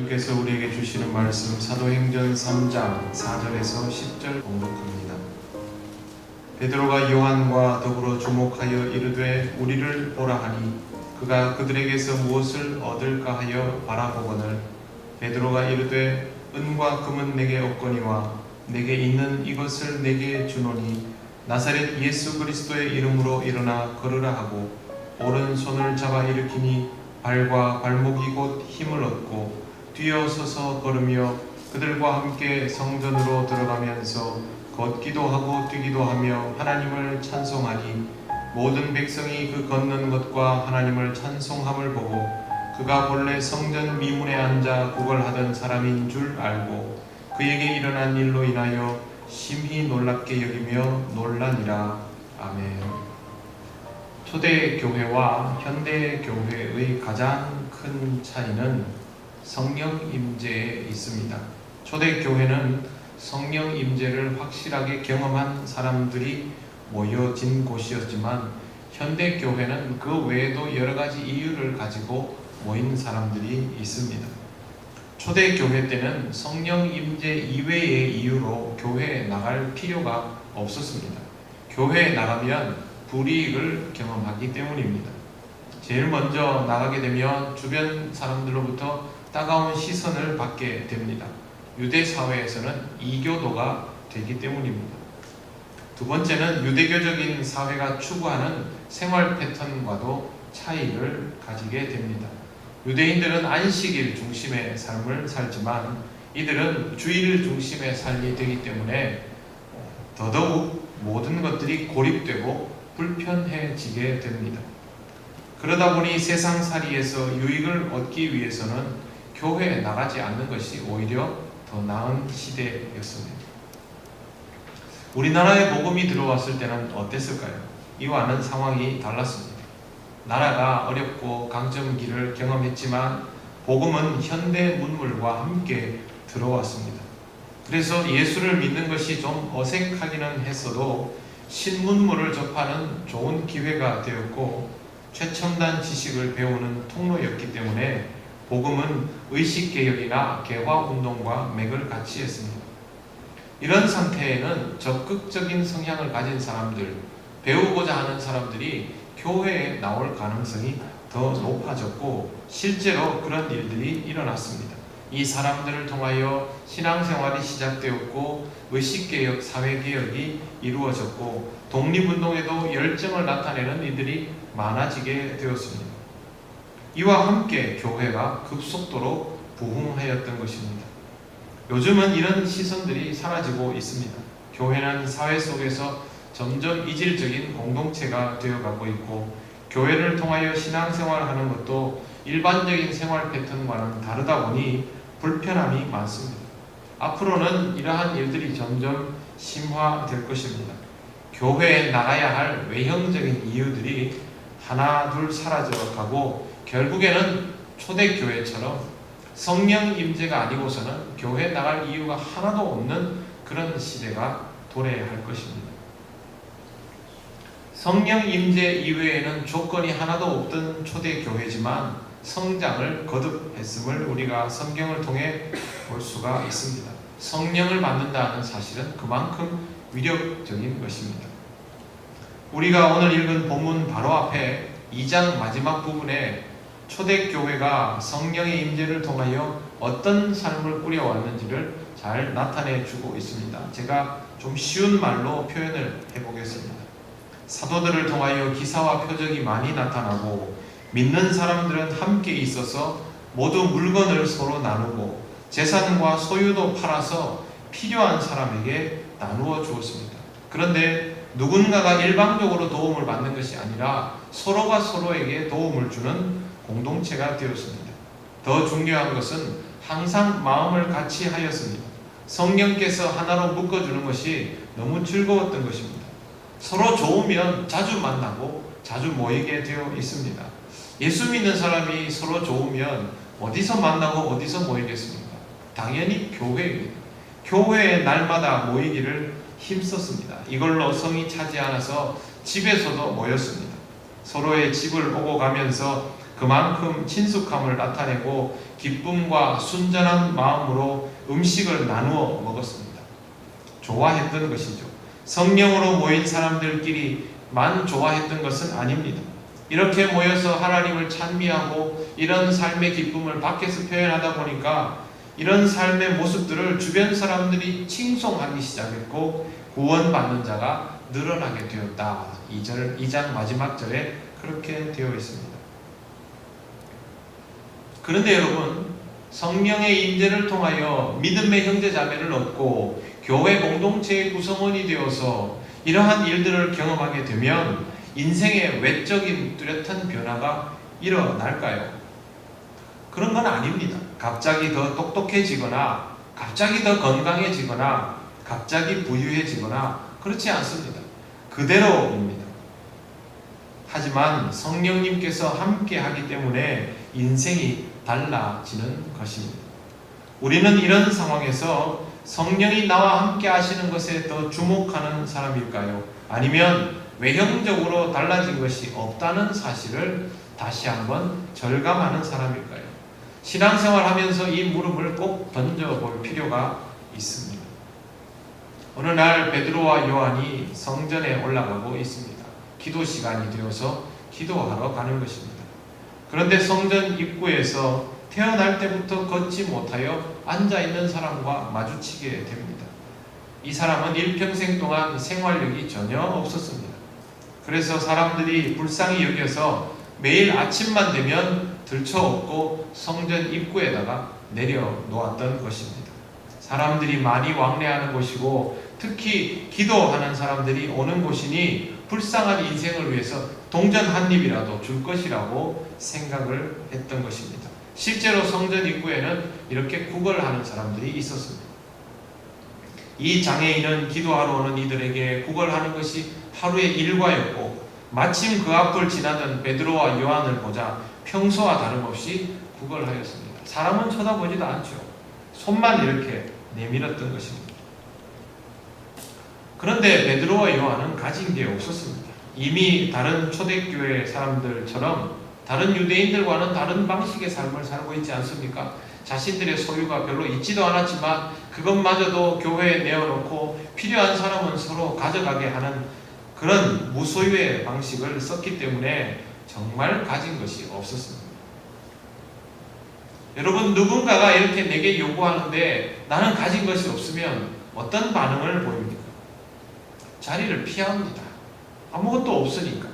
주께서 우리에게 주시는 말씀 사도행전 3장 4절에서 10절 공독합니다. 베드로가 요한과 더불어 주목하여 이르되 우리를 보라 하니 그가 그들에게서 무엇을 얻을까 하여 바라보거늘 베드로가 이르되 은과 금은 내게 없거니와 내게 있는 이것을 내게 주노니 나사렛 예수 그리스도의 이름으로 일어나 걸으라 하고 오른손을 잡아 일으키니 발과 발목이 곧 힘을 얻고 뛰어 서서 걸으며 그들과 함께 성전으로 들어가면서 걷기도 하고 뛰기도 하며 하나님을 찬송하니 모든 백성이 그 걷는 것과 하나님을 찬송함을 보고 그가 본래 성전 미문에 앉아 구걸하던 사람인 줄 알고 그에게 일어난 일로 인하여 심히 놀랍게 여기며 놀라니라. 아멘. 초대교회와 현대교회의 가장 큰 차이는 성령 임재에 있습니다. 초대교회는 성령 임재를 확실하게 경험한 사람들이 모여진 곳이었지만 현대교회는 그 외에도 여러 가지 이유를 가지고 모인 사람들이 있습니다. 초대교회 때는 성령 임재 이외의 이유로 교회에 나갈 필요가 없었습니다. 교회에 나가면 불이익을 경험하기 때문입니다. 제일 먼저 나가게 되면 주변 사람들로부터 따가운 시선을 받게 됩니다. 유대 사회에서는 이교도가 되기 때문입니다. 두 번째는 유대교적인 사회가 추구하는 생활 패턴과도 차이를 가지게 됩니다. 유대인들은 안식일 중심의 삶을 살지만 이들은 주일 중심의 삶이 되기 때문에 더더욱 모든 것들이 고립되고 불편해지게 됩니다. 그러다 보니 세상살이에서 유익을 얻기 위해서는 교회에 나가지 않는 것이 오히려 더 나은 시대였습니다. 우리나라에 복음이 들어왔을 때는 어땠을까요? 이와는 상황이 달랐습니다. 나라가 어렵고 강점기를 경험했지만 복음은 현대 문물과 함께 들어왔습니다. 그래서 예수를 믿는 것이 좀 어색하기는 했어도 신문물을 접하는 좋은 기회가 되었고 최첨단 지식을 배우는 통로였기 때문에 복음은 의식개혁이나 개화운동과 맥을 같이 했습니다. 이런 상태에는 적극적인 성향을 가진 사람들, 배우고자 하는 사람들이 교회에 나올 가능성이 더 높아졌고 실제로 그런 일들이 일어났습니다. 이 사람들을 통하여 신앙생활이 시작되었고 의식개혁, 사회개혁이 이루어졌고 독립운동에도 열정을 나타내는 이들이 많아지게 되었습니다. 이와 함께 교회가 급속도로 부흥하였던 것입니다. 요즘은 이런 시선들이 사라지고 있습니다. 교회는 사회 속에서 점점 이질적인 공동체가 되어가고 있고 교회를 통하여 신앙생활하는 것도 일반적인 생활 패턴과는 다르다 보니 불편함이 많습니다. 앞으로는 이러한 일들이 점점 심화될 것입니다. 교회에 나가야 할 외형적인 이유들이 하나 둘 사라져가고 결국에는 초대교회처럼 성령 임재가 아니고서는 교회에 나갈 이유가 하나도 없는 그런 시대가 도래할 것입니다. 성령 임재 이외에는 조건이 하나도 없던 초대교회지만 성장을 거듭했음을 우리가 성경을 통해 볼 수가 있습니다. 성령을 받는다는 사실은 그만큼 위력적인 것입니다. 우리가 오늘 읽은 본문 바로 앞에 2장 마지막 부분에 초대교회가 성령의 임재를 통하여 어떤 삶을 꾸려왔는지를 잘 나타내주고 있습니다. 제가 좀 쉬운 말로 표현을 해보겠습니다. 사도들을 통하여 기사와 표적이 많이 나타나고 믿는 사람들은 함께 있어서 모두 물건을 서로 나누고 재산과 소유도 팔아서 필요한 사람에게 나누어 주었습니다. 그런데 누군가가 일방적으로 도움을 받는 것이 아니라 서로가 서로에게 도움을 주는 공동체가 되었습니다. 더 중요한 것은 항상 마음을 같이 하였습니다. 성령께서 하나로 묶어주는 것이 너무 즐거웠던 것입니다. 서로 좋으면 자주 만나고 자주 모이게 되어 있습니다. 예수 믿는 사람이 서로 좋으면 어디서 만나고 어디서 모이겠습니까? 당연히 교회입니다. 교회에 날마다 모이기를 힘썼습니다. 이걸로 성이 차지 않아서 집에서도 모였습니다. 서로의 집을 오고 가면서 그 그만큼 친숙함을 나타내고 기쁨과 순전한 마음으로 음식을 나누어 먹었습니다. 좋아했던 것이죠. 성령으로 모인 사람들끼리만 좋아했던 것은 아닙니다. 이렇게 모여서 하나님을 찬미하고 이런 삶의 기쁨을 밖에서 표현하다 보니까 이런 삶의 모습들을 주변 사람들이 칭송하기 시작했고 구원받는 자가 늘어나게 되었다. 2장 마지막 절에 그렇게 되어 있습니다. 그런데 여러분, 성령의 임재를 통하여 믿음의 형제자매를 얻고 교회 공동체의 구성원이 되어서 이러한 일들을 경험하게 되면 인생의 외적인 뚜렷한 변화가 일어날까요? 그런 건 아닙니다. 갑자기 더 똑똑해지거나 갑자기 더 건강해지거나 갑자기 부유해지거나 그렇지 않습니다. 그대로입니다. 하지만 성령님께서 함께 하기 때문에 인생이 달라지는 것입니다. 우리는 이런 상황에서 성령이 나와 함께 하시는 것에 더 주목하는 사람일까요? 아니면 외형적으로 달라진 것이 없다는 사실을 다시 한번 절감하는 사람일까요? 신앙생활 하면서 이 물음을 꼭 던져볼 필요가 있습니다. 어느 날 베드로와 요한이 성전에 올라가고 있습니다. 기도 시간이 되어서 기도하러 가는 것입니다. 그런데 성전 입구에서 태어날 때부터 걷지 못하여 앉아있는 사람과 마주치게 됩니다. 이 사람은 일평생 동안 생활력이 전혀 없었습니다. 그래서 사람들이 불쌍히 여겨서 매일 아침만 되면 들쳐업고 성전 입구에다가 내려놓았던 것입니다. 사람들이 많이 왕래하는 곳이고 특히 기도하는 사람들이 오는 곳이니 불쌍한 인생을 위해서 동전 한 입이라도 줄 것이라고 생각을 했던 것입니다. 실제로 성전 입구에는 이렇게 구걸하는 사람들이 있었습니다. 이 장애인은 기도하러 오는 이들에게 구걸하는 것이 하루의 일과였고 마침 그 앞을 지나던 베드로와 요한을 보자 평소와 다름없이 구걸하였습니다. 사람은 쳐다보지도 않죠. 손만 이렇게 내밀었던 것입니다. 그런데 베드로와 요한은 가진 게 없었습니다. 이미 다른 초대교회 사람들처럼 다른 유대인들과는 다른 방식의 삶을 살고 있지 않습니까? 자신들의 소유가 별로 있지도 않았지만 그것마저도 교회에 내어놓고 필요한 사람은 서로 가져가게 하는 그런 무소유의 방식을 썼기 때문에 정말 가진 것이 없었습니다. 여러분, 누군가가 이렇게 내게 요구하는데 나는 가진 것이 없으면 어떤 반응을 보입니까? 자리를 피합니다. 아무것도 없으니까.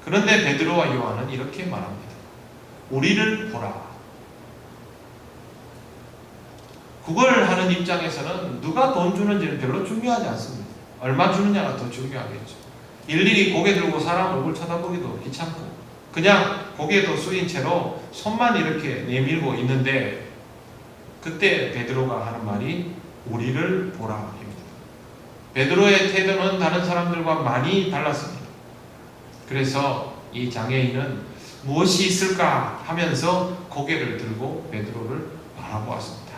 그런데 베드로와 요한은 이렇게 말합니다. 우리를 보라. 구걸하는 입장에서는 누가 돈 주는지는 별로 중요하지 않습니다. 얼마 주느냐가 더 중요하겠죠. 일일이 고개 들고 사람 얼굴 쳐다보기도 귀찮고 그냥 고개도 숙인 채로 손만 이렇게 내밀고 있는데 그때 베드로가 하는 말이 우리를 보라 입니다. 베드로의 태도는 다른 사람들과 많이 달랐습니다. 그래서 이 장애인은 무엇이 있을까 하면서 고개를 들고 베드로를 바라보았습니다.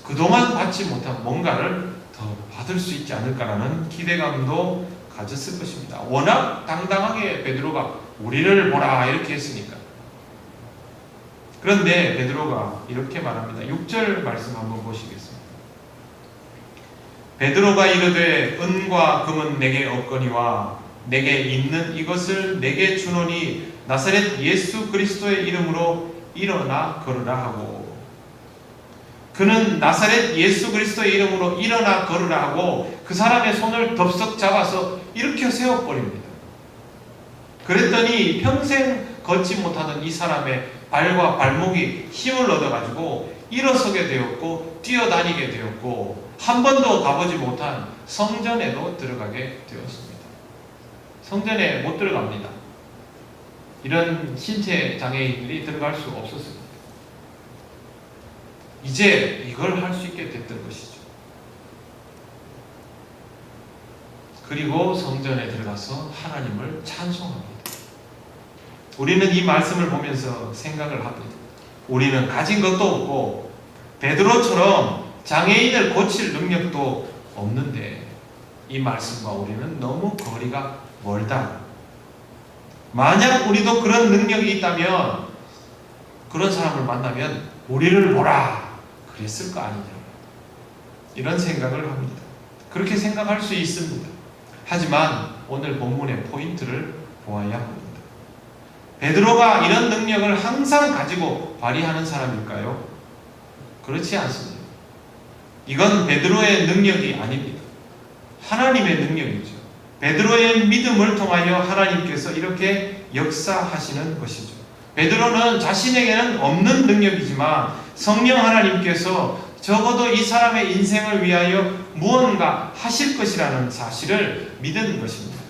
그동안 받지 못한 뭔가를 더 받을 수 있지 않을까라는 기대감도 가졌을 것입니다. 워낙 당당하게 베드로가 우리를 보라 이렇게 했으니까. 그런데 베드로가 이렇게 말합니다. 6절 말씀 한번 보시겠습니다. 베드로가 이르되 은과 금은 내게 없거니와 내게 있는 이것을 내게 주노니 나사렛 예수 그리스도의 이름으로 일어나 걸으라 하고, 그는 나사렛 예수 그리스도의 이름으로 일어나 걸으라 하고 그 사람의 손을 덥석 잡아서 일으켜 세워버립니다. 그랬더니 평생 걷지 못하던 이 사람의 발과 발목이 힘을 얻어가지고 일어서게 되었고 뛰어다니게 되었고 한 번도 가보지 못한 성전에도 들어가게 되었습니다. 성전에 못 들어갑니다. 이런 신체 장애인들이 들어갈 수 없었습니다. 이제 이걸 할 수 있게 됐던 것이죠. 그리고 성전에 들어가서 하나님을 찬송합니다. 우리는 이 말씀을 보면서 생각을 합니다. 우리는 가진 것도 없고 베드로처럼 장애인을 고칠 능력도 없는데 이 말씀과 우리는 너무 거리가 멀다. 만약 우리도 그런 능력이 있다면 그런 사람을 만나면 우리를 보라 그랬을 거 아니냐, 이런 생각을 합니다. 그렇게 생각할 수 있습니다. 하지만 오늘 본문의 포인트를 보아야 합니다. 베드로가 이런 능력을 항상 가지고 발휘하는 사람일까요? 그렇지 않습니다. 이건 베드로의 능력이 아닙니다. 하나님의 능력이죠. 베드로의 믿음을 통하여 하나님께서 이렇게 역사하시는 것이죠. 베드로는 자신에게는 없는 능력이지만 성령 하나님께서 적어도 이 사람의 인생을 위하여 무언가 하실 것이라는 사실을 믿은 것입니다.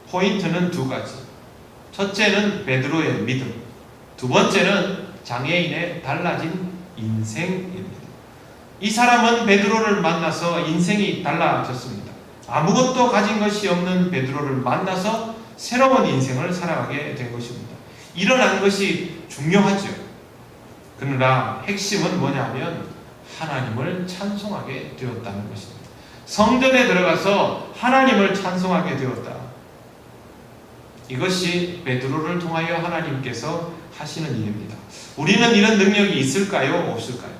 포인트는 두 가지. 첫째는 베드로의 믿음, 두 번째는 장애인의 달라진 인생입니다. 이 사람은 베드로를 만나서 인생이 달라졌습니다. 아무것도 가진 것이 없는 베드로를 만나서 새로운 인생을 살아가게 된 것입니다. 일어난 것이 중요하죠. 그러나 핵심은 뭐냐면 하나님을 찬송하게 되었다는 것입니다. 성전에 들어가서 하나님을 찬송하게 되었다. 이것이 베드로를 통하여 하나님께서 하시는 일입니다. 우리는 이런 능력이 있을까요? 없을까요?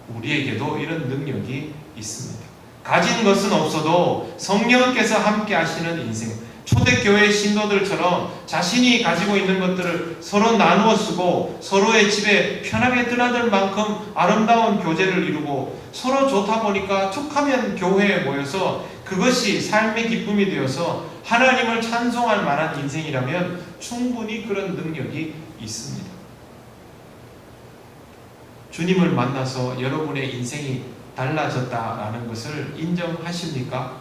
우리에게도 이런 능력이 있습니다. 가진 것은 없어도 성령께서 함께 하시는 인생, 초대교회 신도들처럼 자신이 가지고 있는 것들을 서로 나누어 쓰고 서로의 집에 편하게 드나들 만큼 아름다운 교제를 이루고 서로 좋다 보니까 툭하면 교회에 모여서 그것이 삶의 기쁨이 되어서 하나님을 찬송할 만한 인생이라면 충분히 그런 능력이 있습니다. 주님을 만나서 여러분의 인생이 달라졌다라는 것을 인정하십니까?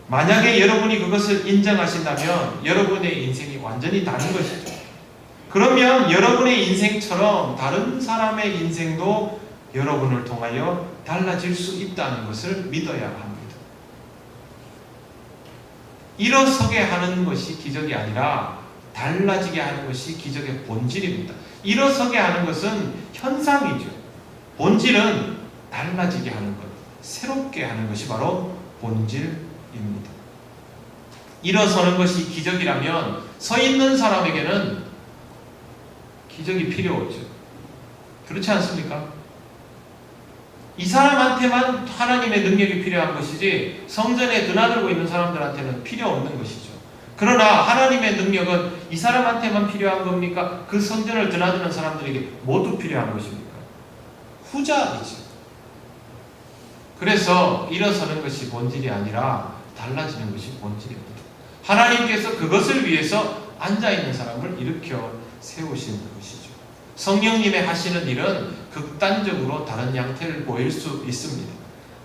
만약에 여러분이 그것을 인정하신다면 여러분의 인생이 완전히 다른 것이죠. 그러면 여러분의 인생처럼 다른 사람의 인생도 여러분을 통하여 달라질 수 있다는 것을 믿어야 합니다. 일어서게 하는 것이 기적이 아니라 달라지게 하는 것이 기적의 본질입니다. 일어서게 하는 것은 현상이죠. 본질은 달라지게 하는 것, 새롭게 하는 것이 바로 본질입니다. 일어서는 것이 기적이라면 서 있는 사람에게는 기적이 필요 없죠. 그렇지 않습니까? 이 사람한테만 하나님의 능력이 필요한 것이지 성전에 드나들고 있는 사람들한테는 필요 없는 것이죠. 그러나 하나님의 능력은 이 사람한테만 필요한 겁니까? 그 성전을 드나드는 사람들에게 모두 필요한 것입니까? 후자이죠. 그래서 일어서는 것이 본질이 아니라 달라지는 것이 본질입니다. 하나님께서 그것을 위해서 앉아있는 사람을 일으켜 세우시는 것이죠. 성령님의 하시는 일은 극단적으로 다른 양태를 보일 수 있습니다.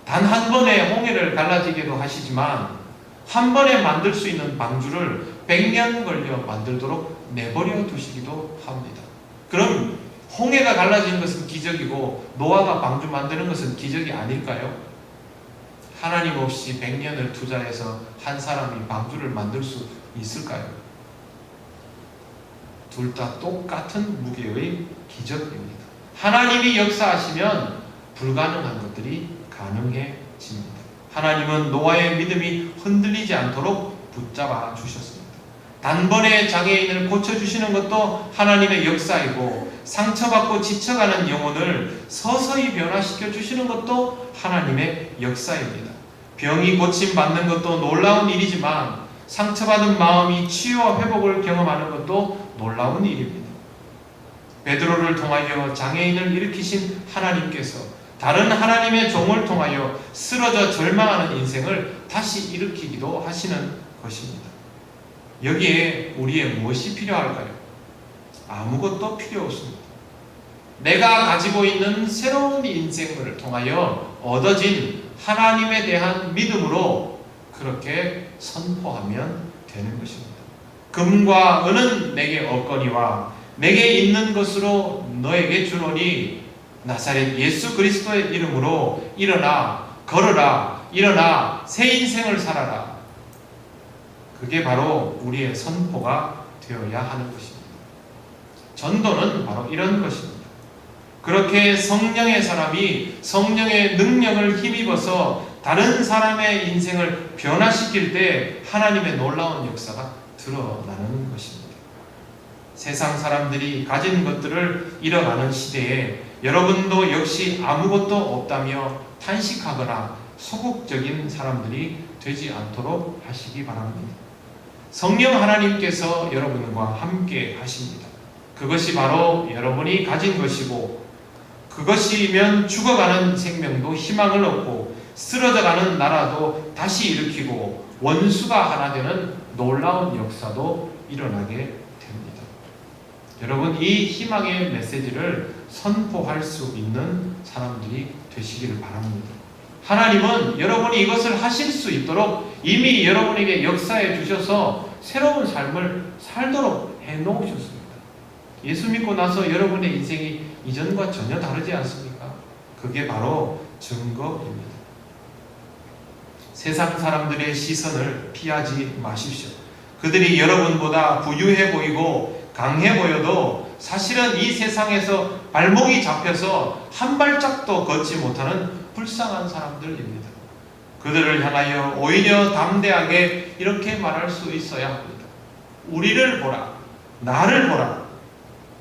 단 한 번에 홍해를 갈라지게도 하시지만 한 번에 만들 수 있는 방주를 100년 걸려 만들도록 내버려 두시기도 합니다. 그럼 홍해가 갈라지는 것은 기적이고 노아가 방주 만드는 것은 기적이 아닐까요? 하나님 없이 100년을 투자해서 한 사람이 방주를 만들 수 있을까요? 둘 다 똑같은 무게의 기적입니다. 하나님이 역사하시면 불가능한 것들이 가능해집니다. 하나님은 노아의 믿음이 흔들리지 않도록 붙잡아 주셨습니다. 단번에 장애인을 고쳐주시는 것도 하나님의 역사이고 상처받고 지쳐가는 영혼을 서서히 변화시켜 주시는 것도 하나님의 역사입니다. 병이 고침받는 것도 놀라운 일이지만 상처받은 마음이 치유와 회복을 경험하는 것도 놀라운 일입니다. 베드로를 통하여 장애인을 일으키신 하나님께서 다른 하나님의 종을 통하여 쓰러져 절망하는 인생을 다시 일으키기도 하시는 것입니다. 여기에 우리의 무엇이 필요할까요? 아무것도 필요 없습니다. 내가 가지고 있는 새로운 인생을 통하여 얻어진 하나님에 대한 믿음으로 그렇게 선포하면 되는 것입니다. 금과 은은 내게 없거니와 내게 있는 것으로 너에게 주노니 나사렛 예수 그리스도의 이름으로 일어나 걸어라, 일어나 새 인생을 살아라. 그게 바로 우리의 선포가 되어야 하는 것입니다. 전도는 바로 이런 것입니다. 그렇게 성령의 사람이 성령의 능력을 힘입어서 다른 사람의 인생을 변화시킬 때 하나님의 놀라운 역사가 드러나는 것입니다. 세상 사람들이 가진 것들을 잃어가는 시대에 여러분도 역시 아무것도 없다며 탄식하거나 소극적인 사람들이 되지 않도록 하시기 바랍니다. 성령 하나님께서 여러분과 함께 하십니다. 그것이 바로 여러분이 가진 것이고, 그것이면 죽어가는 생명도 희망을 얻고 쓰러져가는 나라도 다시 일으키고 원수가 하나 되는 놀라운 역사도 일어나게 됩니다. 여러분, 이 희망의 메시지를 선포할 수 있는 사람들이 되시기를 바랍니다. 하나님은 여러분이 이것을 하실 수 있도록 이미 여러분에게 역사해 주셔서 새로운 삶을 살도록 해놓으셨습니다. 예수 믿고 나서 여러분의 인생이 이전과 전혀 다르지 않습니까? 그게 바로 증거입니다. 세상 사람들의 시선을 피하지 마십시오. 그들이 여러분보다 부유해 보이고 강해 보여도 사실은 이 세상에서 발목이 잡혀서 한 발짝도 걷지 못하는 불쌍한 사람들입니다. 그들을 향하여 오히려 담대하게 이렇게 말할 수 있어야 합니다. 우리를 보라, 나를 보라,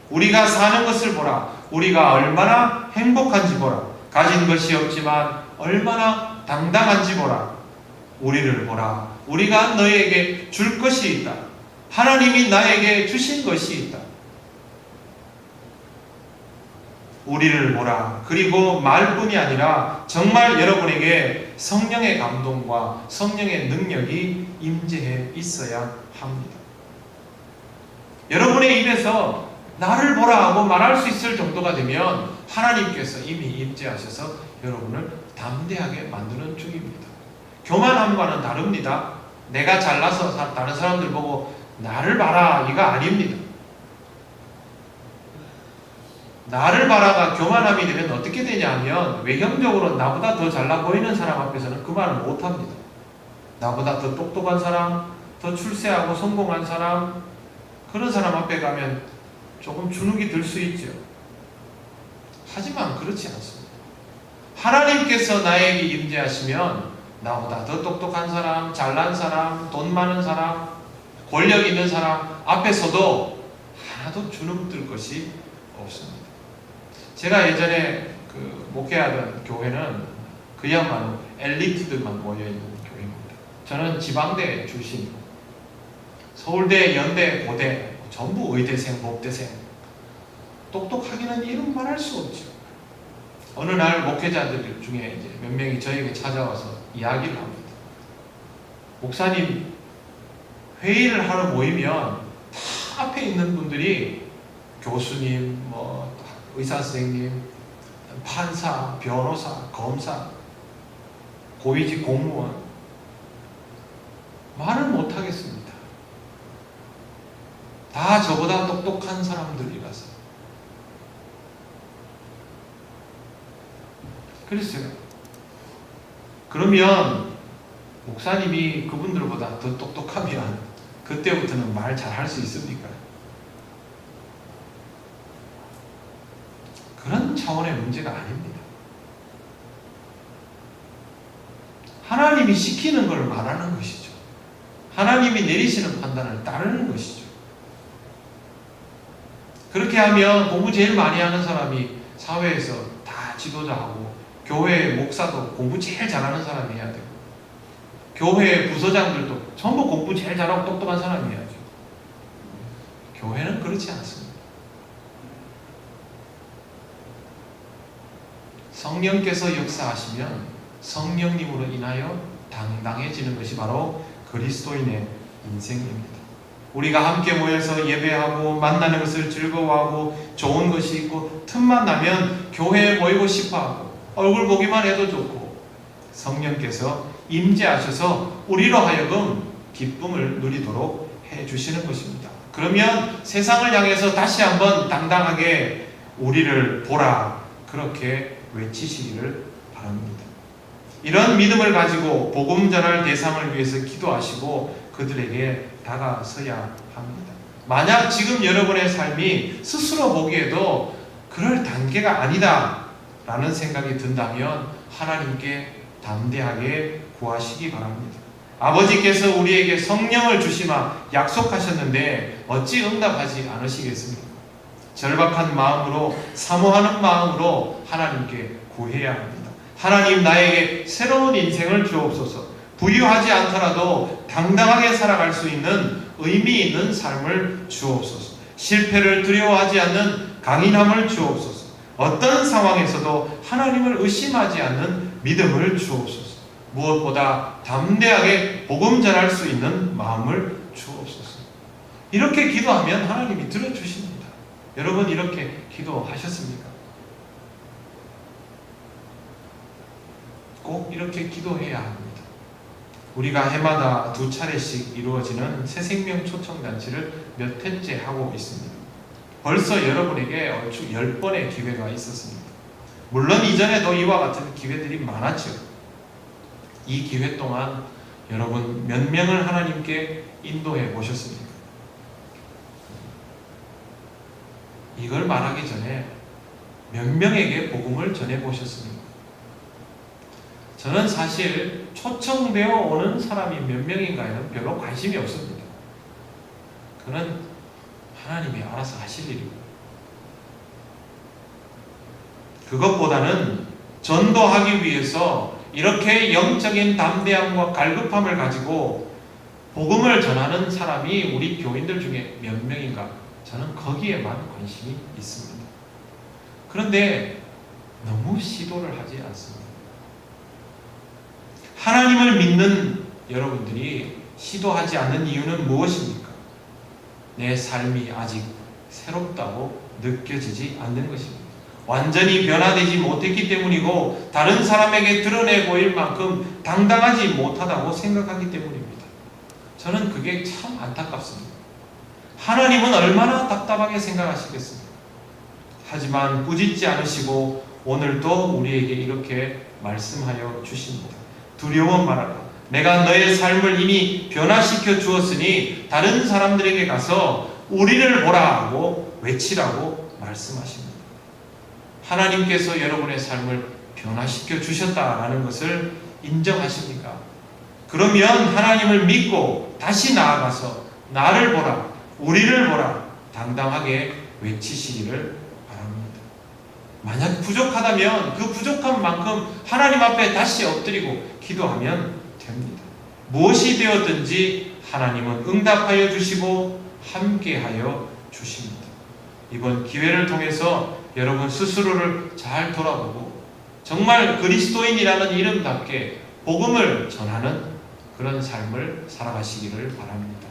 우리가 사는 것을 보라, 우리가 얼마나 행복한지 보라, 가진 것이 없지만 얼마나 당당한지 보라, 우리를 보라, 우리가 너에게 줄 것이 있다, 하나님이 나에게 주신 것이 있다. 우리를 보라. 그리고 말뿐이 아니라 정말 여러분에게 성령의 감동과 성령의 능력이 임재해 있어야 합니다. 여러분의 입에서 나를 보라 하고 말할 수 있을 정도가 되면 하나님께서 이미 임재하셔서 여러분을 담대하게 만드는 중입니다. 교만함과는 다릅니다. 내가 잘나서 다른 사람들 보고 나를 봐라, 이거 아닙니다. 나를 바라가 교만함이 되면 어떻게 되냐면 외형적으로 나보다 더 잘나 보이는 사람 앞에서는 그 말을 못합니다. 나보다 더 똑똑한 사람, 더 출세하고 성공한 사람, 그런 사람 앞에 가면 조금 주눅이 들 수 있죠. 하지만 그렇지 않습니다. 하나님께서 나에게 임재하시면 나보다 더 똑똑한 사람, 잘난 사람, 돈 많은 사람, 권력 있는 사람 앞에서도 하나도 주눅 들 것이 없습니다. 제가 예전에 목회하던 교회는 그야말로 엘리트들만 모여있는 교회입니다. 저는 지방대 출신이고 서울대, 연대, 고대 전부 의대생, 법대생. 똑똑하기는 이름 말할 수 없죠. 어느 날 목회자들 중에 이제 몇 명이 저에게 찾아와서 이야기를 합니다. 목사님, 회의를 하러 모이면 다 앞에 있는 분들이 교수님, 의사 선생님, 판사, 변호사, 검사, 고위직 공무원, 말을 못하겠습니다. 다 저보다 똑똑한 사람들이라서. 그랬어요. 그러면 목사님이 그분들보다 더 똑똑하면 그때부터는 말 잘할 수 있습니까? 그런 차원의 문제가 아닙니다. 하나님이 시키는 걸 말하는 것이죠. 하나님이 내리시는 판단을 따르는 것이죠. 그렇게 하면 공부 제일 많이 하는 사람이 사회에서 다 지도자하고 교회 목사도 공부 제일 잘하는 사람이 해야 되고 교회 부서장들도 전부 공부 제일 잘하고 똑똑한 사람이 해야죠. 교회는 그렇지 않습니다. 성령께서 역사하시면 성령님으로 인하여 당당해지는 것이 바로 그리스도인의 인생입니다. 우리가 함께 모여서 예배하고 만나는 것을 즐거워하고 좋은 것이 있고 틈만 나면 교회에 모이고 싶어하고 얼굴 보기만 해도 좋고 성령께서 임재하셔서 우리로 하여금 기쁨을 누리도록 해주시는 것입니다. 그러면 세상을 향해서 다시 한번 당당하게 우리를 보라 그렇게 외치시기를 바랍니다. 이런 믿음을 가지고 복음 전할 대상을 위해서 기도하시고 그들에게 다가서야 합니다. 만약 지금 여러분의 삶이 스스로 보기에도 그럴 단계가 아니다 라는 생각이 든다면 하나님께 담대하게 구하시기 바랍니다. 아버지께서 우리에게 성령을 주시마 약속하셨는데 어찌 응답하지 않으시겠습니까? 절박한 마음으로, 사모하는 마음으로 하나님께 구해야 합니다. 하나님, 나에게 새로운 인생을 주옵소서. 부유하지 않더라도 당당하게 살아갈 수 있는 의미 있는 삶을 주옵소서. 실패를 두려워하지 않는 강인함을 주옵소서. 어떤 상황에서도 하나님을 의심하지 않는 믿음을 주옵소서. 무엇보다 담대하게 복음 전할 수 있는 마음을 주옵소서. 이렇게 기도하면 하나님이 들어주십니다. 여러분, 이렇게 기도하셨습니까? 꼭 이렇게 기도해야 합니다. 우리가 해마다 2차례씩 이루어지는 새생명 초청잔치를 몇 해째 하고 있습니다. 벌써 여러분에게 얼추 10번의 기회가 있었습니다. 물론 이전에도 이와 같은 기회들이 많았죠. 이 기회 동안 여러분 몇 명을 하나님께 인도해 보셨습니까? 이걸 말하기 전에 몇 명에게 복음을 전해 보셨습니까? 저는 사실 초청되어 오는 사람이 몇 명인가에는 별로 관심이 없습니다. 그는 하나님이 알아서 하실 일이고, 그것보다는 전도하기 위해서 이렇게 영적인 담대함과 갈급함을 가지고 복음을 전하는 사람이 우리 교인들 중에 몇 명인가, 저는 거기에만 관심이 있습니다. 그런데 너무 시도를 하지 않습니다. 하나님을 믿는 여러분들이 시도하지 않는 이유는 무엇입니까? 내 삶이 아직 새롭다고 느껴지지 않는 것입니다. 완전히 변화되지 못했기 때문이고, 다른 사람에게 드러내 보일 만큼 당당하지 못하다고 생각하기 때문입니다. 저는 그게 참 안타깝습니다. 하나님은 얼마나 답답하게 생각하시겠습니까? 하지만 꾸짖지 않으시고 오늘도 우리에게 이렇게 말씀하여 주십니다. 두려워 말하라. 내가 너의 삶을 이미 변화시켜 주었으니 다른 사람들에게 가서 우리를 보라 하고 외치라고 말씀하십니다. 하나님께서 여러분의 삶을 변화시켜 주셨다라는 것을 인정하십니까? 그러면 하나님을 믿고 다시 나아가서 나를 보라, 우리를 보라 당당하게 외치시기를 바랍니다. 만약 부족하다면 그 부족한 만큼 하나님 앞에 다시 엎드리고 기도하면 됩니다. 무엇이 되었든지 하나님은 응답하여 주시고 함께하여 주십니다. 이번 기회를 통해서 여러분 스스로를 잘 돌아보고 정말 그리스도인이라는 이름답게 복음을 전하는 그런 삶을 살아가시기를 바랍니다.